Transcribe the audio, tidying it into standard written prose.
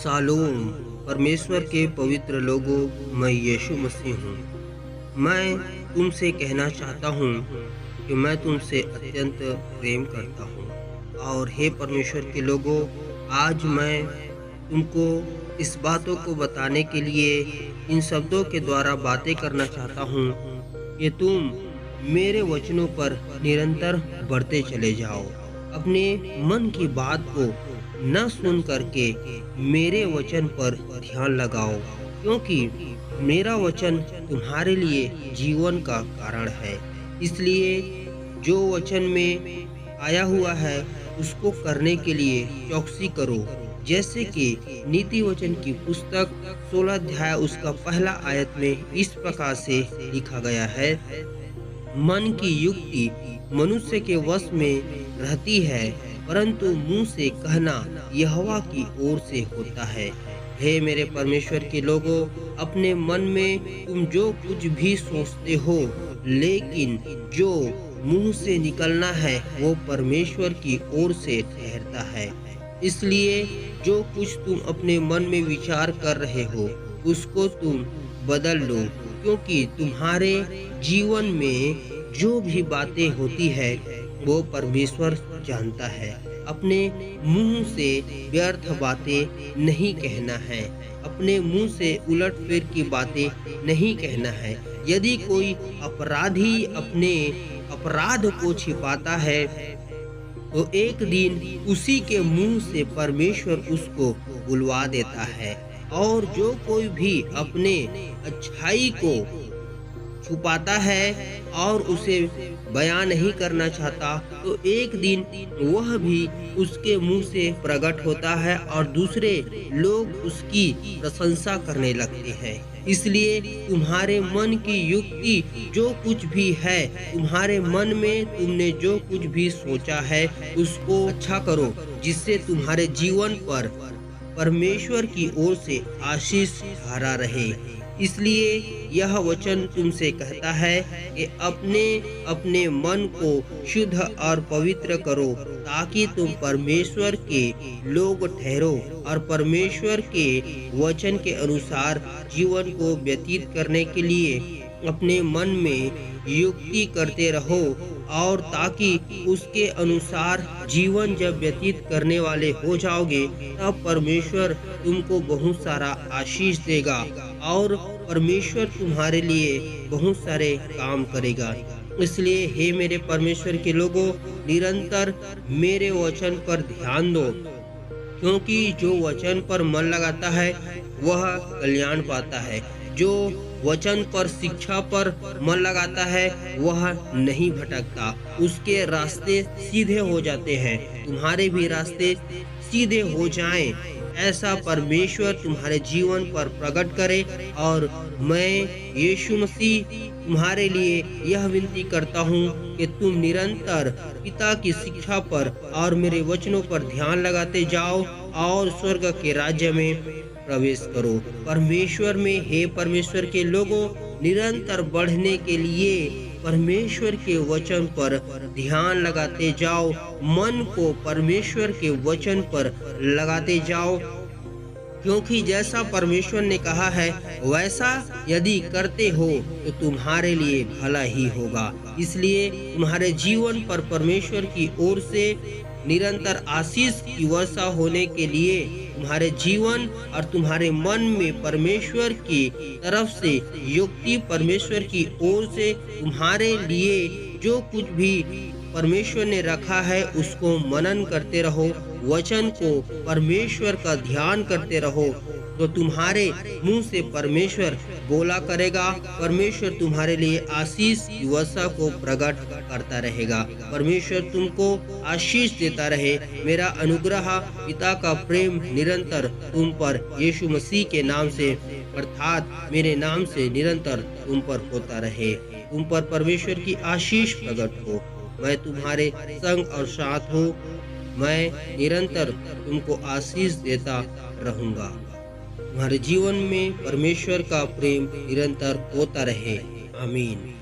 Shalom. परमेश्वर के पवित्र लोगों, मैं यीशु मसीह हूँ। मैं तुमसे कहना चाहता हूँ कि मैं तुमसे अत्यंत प्रेम करता हूँ। और हे परमेश्वर के लोगों, आज मैं तुमको इस बातों को बताने के लिए इन शब्दों के द्वारा बातें करना चाहता हूँ कि तुम मेरे वचनों पर निरंतर बढ़ते चले जाओ। अपने मन की बात को न सुन करके मेरे वचन पर ध्यान लगाओ, क्योंकि मेरा वचन तुम्हारे लिए जीवन का कारण है। इसलिए जो वचन में आया हुआ है उसको करने के लिए चौकसी करो। जैसे कि नीति वचन की पुस्तक 16 अध्याय उसका पहला आयत में इस प्रकार से लिखा गया है, मन की युक्ति मनुष्य के वश में रहती है, परंतु मुंह से कहना यहोवा की ओर से होता है। हे मेरे परमेश्वर के लोगों, अपने मन में तुम जो कुछ भी सोचते हो, लेकिन जो मुंह से निकलना है वो परमेश्वर की ओर से ठहरता है। इसलिए जो कुछ तुम अपने मन में विचार कर रहे हो उसको तुम बदल लो, क्योंकि तुम्हारे जीवन में जो भी बातें होती है वो परमेश्वर जानता है। अपने मुंह से व्यर्थ बातें नहीं कहना है, अपने मुंह से उलटफेर की बातें नहीं कहना है। यदि कोई अपराधी अपने अपराध को छिपाता है तो एक दिन उसी के मुंह से परमेश्वर उसको बुलवा देता है। और जो कोई भी अपने अच्छाई को छुपाता है और उसे बयान नहीं करना चाहता, तो एक दिन वह भी उसके मुंह से प्रकट होता है और दूसरे लोग उसकी प्रशंसा करने लगते हैं। इसलिए तुम्हारे मन की युक्ति जो कुछ भी है, तुम्हारे मन में तुमने जो कुछ भी सोचा है उसको अच्छा करो, जिससे तुम्हारे जीवन पर परमेश्वर की ओर से आशीष धारा रहे। इसलिए यह वचन तुमसे कहता है कि अपने अपने मन को शुद्ध और पवित्र करो, ताकि तुम परमेश्वर के लोग ठहरो और परमेश्वर के वचन के अनुसार जीवन को व्यतीत करने के लिए अपने मन में युक्ति करते रहो, और ताकि उसके अनुसार जीवन जब व्यतीत करने वाले हो जाओगे तब परमेश्वर तुमको बहुत सारा आशीष देगा और परमेश्वर तुम्हारे लिए बहुत सारे काम करेगा। इसलिए हे मेरे परमेश्वर के लोगों, निरंतर मेरे वचन पर ध्यान दो, क्योंकि जो वचन पर मन लगाता है वह कल्याण पाता है। जो वचन पर शिक्षा पर मन लगाता है वह नहीं भटकता, उसके रास्ते सीधे हो जाते हैं। तुम्हारे भी रास्ते सीधे हो जाएं, ऐसा परमेश्वर तुम्हारे जीवन पर प्रकट करे। और मैं यीशु मसीह तुम्हारे लिए यह विनती करता हूँ कि तुम निरंतर पिता की शिक्षा पर और मेरे वचनों पर ध्यान लगाते जाओ और स्वर्ग के राज्य में प्रवेश करो। परमेश्वर में हे परमेश्वर के लोगों, निरंतर बढ़ने के लिए परमेश्वर के वचन पर ध्यान लगाते जाओ, मन को परमेश्वर के वचन पर लगाते जाओ, क्योंकि जैसा परमेश्वर ने कहा है वैसा यदि करते हो तो तुम्हारे लिए भला ही होगा। इसलिए तुम्हारे जीवन पर परमेश्वर की ओर से निरंतर आशीष की वर्षा होने के लिए तुम्हारे जीवन और तुम्हारे मन में परमेश्वर की तरफ से युक्ति, परमेश्वर की ओर से तुम्हारे लिए जो कुछ भी परमेश्वर ने रखा है उसको मनन करते रहो, वचन को परमेश्वर का ध्यान करते रहो, तो तुम्हारे मुंह से परमेश्वर बोला करेगा। परमेश्वर तुम्हारे लिए आशीष की वर्षा को प्रकट करता रहेगा। परमेश्वर तुमको आशीष देता रहे। मेरा अनुग्रह, पिता का प्रेम निरंतर तुम पर यीशु मसीह के नाम से अर्थात मेरे नाम से निरंतर तुम पर होता रहे। तुम पर परमेश्वर की आशीष प्रकट हो। मैं तुम्हारे संग और साथ हूँ। मैं निरंतर तुमको आशीष देता रहूँगा। तुम्हारे जीवन में परमेश्वर का प्रेम निरंतर होता रहे। आमीन।